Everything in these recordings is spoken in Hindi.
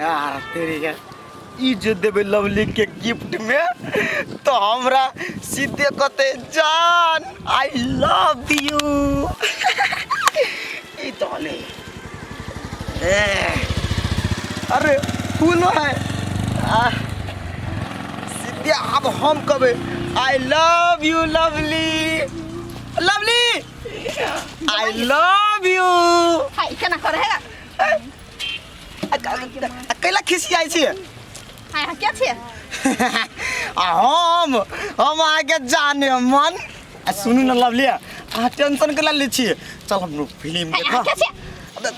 यार तेरी क्या जो देवे लवली के गिफ्ट में तो हमरा सीधे कहते जान आई लव यू अरे फूल है सीधे अब हम कहे I love you lovely lovely I love you hi केना करे है कैला खिसियाई छी हाय क्या छे हम आगे जाने मन सुनू न लवली आ टेंशन के ले छी चल हम फिल्म देखा क्या छे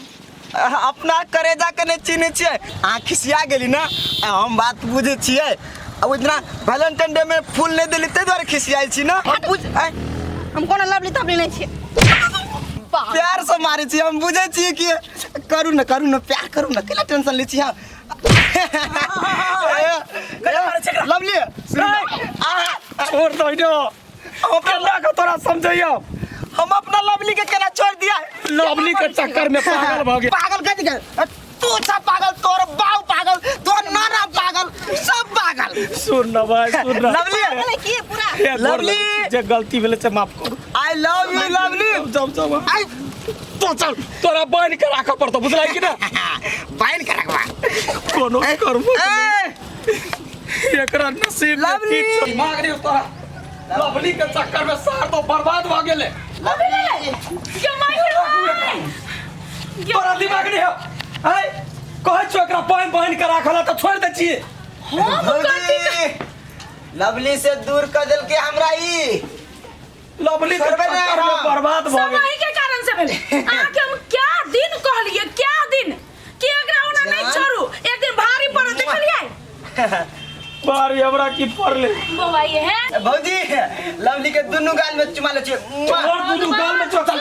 अपना करेजा के नहीं चिन्हे छिए आ खिसिया गेली ना हम बात बुझे छिए अब इतना वैलेंटाइन डे में फूल नहीं देली ते द्वारा खिसियाई छी ना हम बुझ हम कोन लवली तबली नहीं छे प्यार से मारे छी हम बुझे छी कि करू न प्यार करू न केला टेंशन ले छी हां लवली छोड़ दो इधर हम केला का तोरा समझियो हम अपना लवली के केना छोड़ दिया लवली के चक्कर में पागल भ गए पागल कह दिया तू सब पागल तोर बाऊ पागल तोर नाना पागल सब पागल सुन ना भाई सुन ना लवली की पूरा लवली जे गलती भेले से माफ कर आई लव यू लवली जब आई तो चल तोरा बांध के राख पड़तो बुझलाई कि ना बाइन के रखवा कोनो करबो एकरा नसीब लवली दिमाग रे तोरा लवली के चक्कर में सार तो बर्बाद भ गेले तोरा दिमाग नहीं है है कहै छो एकरा बांध के राखला त छोड़ दे छिए लवली से दूर कर दिल के हमरा ई लवली के चक्कर में बर्बाद भ गेले समय के कारण से भेले आके हम क्या दिन कहलिए क्या दिन कि एकरा ओना नहीं छोड़ू एक दिन भारी पड़ो देखलिए बारी हमरा की पड़ले बाबा ये है भौजी लवली के दोनों गाल में चुमा ले छी और दुनु गाल में चोटा चल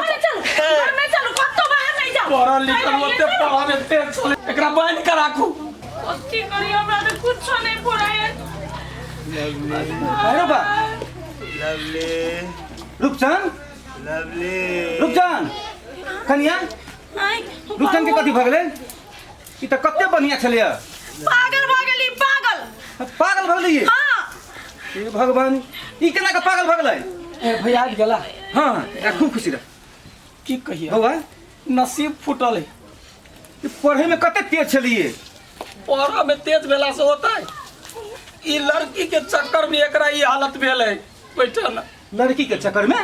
घरे चल घर में चल कतो बाहर नहीं जाओ पढ़ल लिखल होते पढ़ा में तेज चले एकरा बांध के राखू ओती करी हमरा तो कुछ नहीं पड़ाए अरे बा लवली रुकजान कनिया आई रुकजान के कथी भगले ई त कते बढ़िया छलिया पागल भगली पागल पागल भगली हां हे भगवान ई केना का पागल भगलै ए भैया गेला हां खूब खुशी रह की कहिए बउआ नसीब फूटल है ई पढ़े में कते तेज छलिए पढ़ा में तेज भेला से होता है ई लड़की के चक्कर में एकरा ई हालत भेल है बैठा ना लड़की के चक्कर में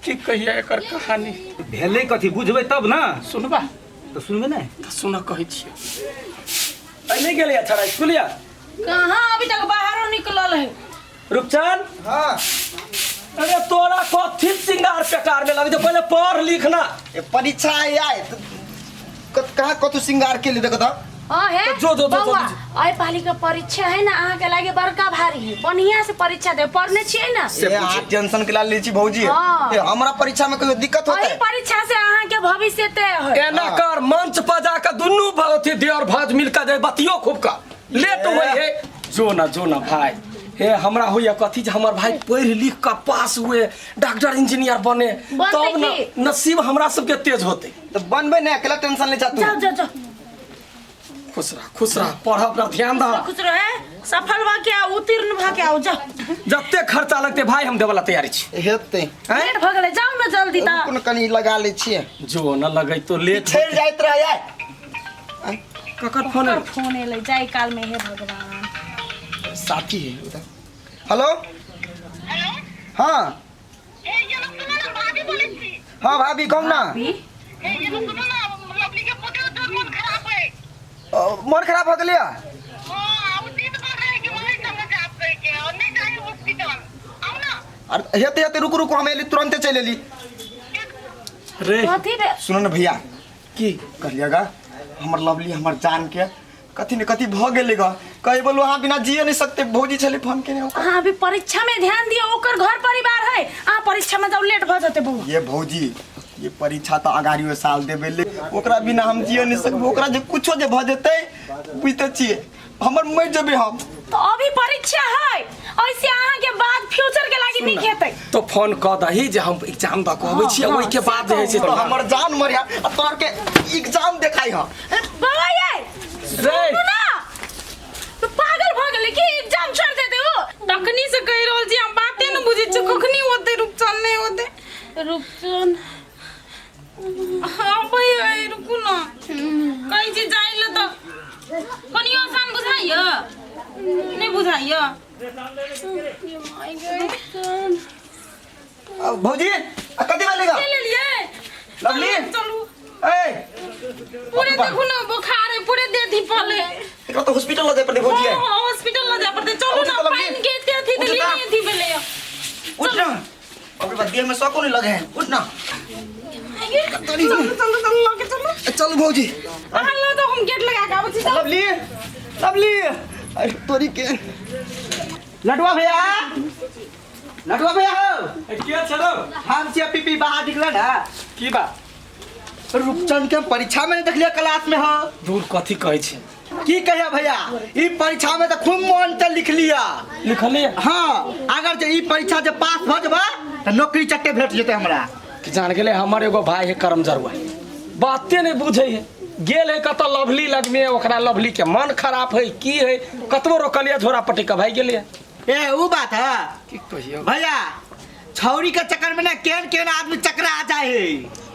की कहिए एकर कहानी भेले कथी बुझबै तब ना सुनबा तो सुनबे ना सुन कहै छियै आई नहीं गेलिया छड़ा स्कूलिया कहां अभी तक बाहर निकलल है रुपचान हां अरे तोरा कथी सिंगार पेटार में लगे तो पहले पढ़ लिखना ए परीक्षा आए कहां कतो सिंगार के लिए देखो तो हां है जो बउआ आई पाली का परीक्षा है ना आहा के लागे बड़का भारी है बढ़िया से परीक्षा दे पढ़ने छिए ना ए आ टेंशन के ला ली छी भौजी हाँ। ए हमरा परीक्षा में कोई दिक्कत होता आई है परीक्षा से आहा के भविष्य तय है एना कर मंच पर जाकर दुन्नु भगवती देवर भाज मिलकर दे बतियो खूब का लेट होई है जो ना भाई हे हमरा होया कथी जे हमर भाई पढ़ लिख का पास हुए डॉक्टर इंजीनियर बने तब न नसीब हमरा सब के तेज होते तो बनबे ना अकेला टेंशन ले जातू जाओ खुश रह पढ़ब पर ध्यान द खुश रहे सफल भा के आओ उत्तीर्ण भा के आओ जाओ जत्ते खर्चा लगते भाई हम देवला तैयारी छी हेते लेट भ गेले जाओ ना जल्दी ता कोन कनी लगा ले छी जो न लगै तो लेट छेड़ जाइत रह जाए ककर फोन है? फोन ले जाई काल में हे भगवान साथी है हेलो हाँ हाँ भाभी कौन ना मन खराब हो गया हेते हेते रुको हम एली तुरंत चल एली रे कथी रे सुनो ना भैया की कहिएगा हमर लवली हमर जान के कथी ने कथी भ गेले ग कहि बोलो वहां बिना जिए नहीं सकते भौजी छले फोन केने हां अभी परीक्षा में ध्यान दियो ओकर घर परिवार है आ परीक्षा में जाओ लेट भ जते बहु ये भौजी ये परीक्षा तो अगाड़ियो साल देबे ले ओकरा बिना हम जिए नहीं सकबो ओकरा जे कुछो जे भ जेते बुझते छिए हमर मर जेबे हम तो अभी परीक्षा है ऐसे अहाँ के बाद फ्यूचर के लागी नहीं खेतै तो फोन क दही जे हम एग्जाम द कहबै छी ओइ के बाद जे है से तो हमर जान मरिया आ तोर के एग्जाम देखाई ह बाबा ये रे सुनू ना तो पागल भ गेलै कि एग्जाम छोड़ देते हो तखनी से कहि रहल छी हम बाते न बुझै छी कखनी होते रुपचन नहीं होते रुपचन हाँ भाई रुकू ना कहीं चीज जाइले तो कनियो आसान बुझाइयो नहीं बुझाइयो भौजी कथी वालेगा ले लिए लवली चलू ए पूरे देखो ना बुखार है पूरे दे दी पले एकरा तो हॉस्पिटल ले जाय पड़े भौजी है हॉस्पिटल ले जा पड़ते चलो ना उठ तो फाइन के ते थी दिल्ली नहीं थी पहले उठ ना अबे बाद देह में सको नहीं लगे हैं उठ ना चलो लगे चलो चल भौजी हेलो तो हम गेट लगा के आबै छी चल लवली लवली अरे तोरी के लडवा भैया लडवा भैया हो के छलो हम से पीपी बाहर निकला ना की बा रूपचंद के परीक्षा में नहीं देखलिए क्लास में हो दूर कथी कहै छी की कहिया भैया ई परीक्षा में तो खूब मन से लिख लिया लिखले हाँ अगर जे ई परीक्षा जे पास भ जेबा त नौकरी चट्टे भेट जेते हमरा कि जान गेले हमर एगो भाई है करम जरुआ बाते नहीं बुझै है गेल है कत लवली लगमे ओकरा लवली के मन खराब है की है कतबो रोकलिया झोरा पटी के भाई गेले ए ऊ बात है की कहियो भैया छौरी के चक्कर में ना केन केन आदमी चकरा आ जाए है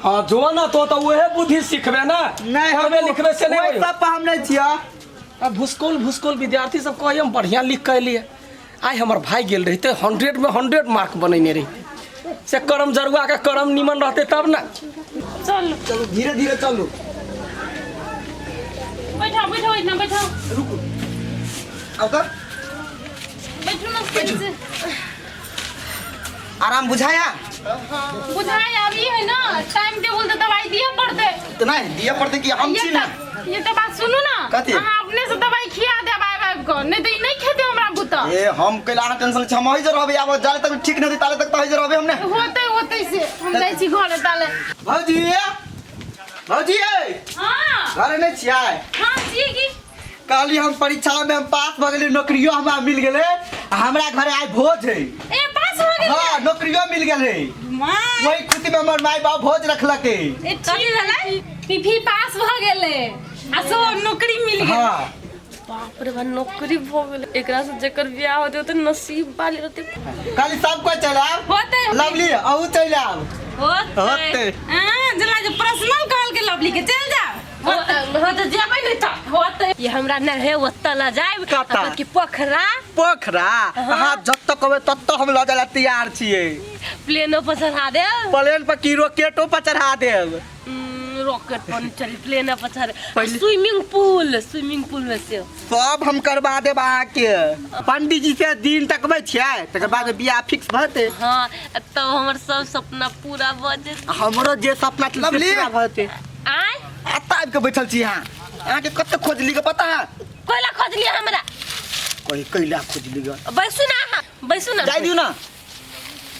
हां जो ना तो वहे बुद्धि सीखबे ना नहीं हमें लिखबे से नहीं ओए सब हम नहीं छिया अब भूसकोल विद्यार्थी सब कहिए हम बढ़िया लिख के लिए आई हमर भाई गेल रहते 100 में 100 मार्क बनैने रही से करम जरुआ के करम निमन रहते तब ना चल चलो धीरे धीरे चलो बैठो इतना बैठो अब तो बैठो ना से आराम बुझाया बुझाई अभी है ना टाइम टेबल तो दवाई दिए पड़ते तो नहीं दिया पड़ते कि हम छी ना ये तो बात सुनो ना कथी? अहाँ अपने से दवाई खिया दे बाय को नहीं तो ई नहीं खेते हमरा बुता ए हम कैला टेंशन छ हम ही रहबे अब जाले तक ठीक नहीं ताले तक तो ही रहबे हमने होते से हम जाई छी घर ताले भौजी भौजी हां घर नहीं छिया हां जी की काली हम परीक्षा में हम पास भ गेली नौकरियो हमरा मिल गेले हमरा घरे आइ भोज है ए पास हो गेल हां नौकरियो मिल गेले मां वही खुशी में हमर माई बाप भोज रखलके ए कथि भेलै पीपी पास भ गेले आ सो नौकरी मिल गेल हां बाप रे बा नौकरी भ गेल एकरा से जेकर बियाह होते तो नसीब वाली रहते काली सब कोई चला होते लवली आउ चला होते हां जला जो पर्सनल कॉल के लवली के चल जा होते जेबै नहीं त होते ये हमरा न है ओत्ता ला जाए कता? कि पोखरा पोखरा हां जब तक कहबे तब तक हम ल जाला तैयार छिए प्लेनो पर चढ़ा दे प्लेन पर की रॉकेटो पर चढ़ा देब रॉकेट पर नहीं चढ़ी प्लेन पर चढ़े स्विमिंग पूल में से सब हम करवा देब अहाँ के पंडित जी से दिन तकबै छियै तकर बाद बियाह फिक्स भते हाँ तो हमर सब सपना पूरा भ जेतै हमरो जे सपना छलै लवली। पूरा भते आय आता आबि के बैठल छी यहाँ अहाँ के कते खोजली के पता है कोइला खोज लिया हमरा कोई कैला खोजली ग बैसु ना जाई दियो ना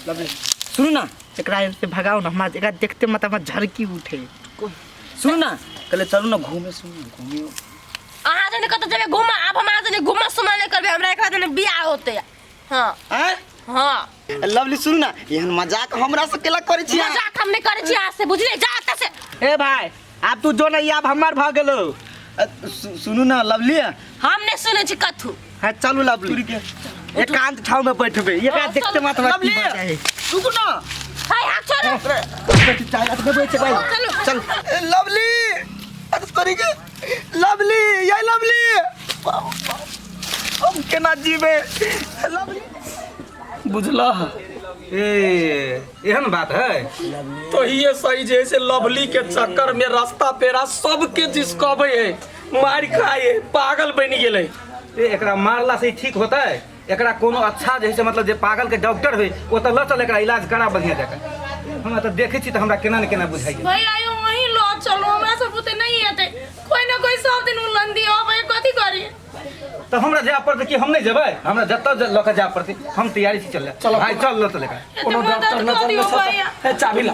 लवली सुनु ना एकरा से भगाओ ना हमरा एकरा देखते मत हमरा झरकी उठे सुनु ना कहले चलू ना घूमे घूमे अहाँ जने कत जेबे घुमा अब हम जने घुमा सुमा नहीं करबे हमरा एकरा जने बियाह होते हां हैं हां लवली सुनु ना एहन मजाक हमरा से केला करै छी मजाक हम नहीं करे छी आज से बुझले जा आता से ए भाई अब तू जो नहीं अब हमार भ गेलो सुनु ना लवली हम नहीं सुने छी कथु है चलू लवली एकांत ठाव में बैठबे एकरा देखते मत लवली रुकू ना हाय हाथ छोड़ बैठ चाय में बैठ भाई चल लवली अरे तोरी के लवली ये लवली हम केना जीवे लवली बुझला एहन बात है तो ये सही जैसे लवली के चक्कर में रास्ता पेरा सबके जिसकबे है मार खाए पागल बन गेले एकरा मारला से ठीक होता है एकरा कोनो अच्छा जैसे मतलब जे पागल के डॉक्टर है वो तो ल चल एकरा इलाज करा बढ़िया जगह हम तो देखे छी तो हमरा केना न केना बुझाई भाई आयो वही लो चलो हमरा सब बुते नहीं हेते कोई ना कोई सब दिन उलन दियो भाई कथि करी तो हमरा जा पड़ते कि हम नहीं जेबै हमरा जत्ता लक जा पड़ते हम तैयारी से चल चलो। भाई चल ल चल एकरा कोनो डॉक्टर न चल भैया चाबी ला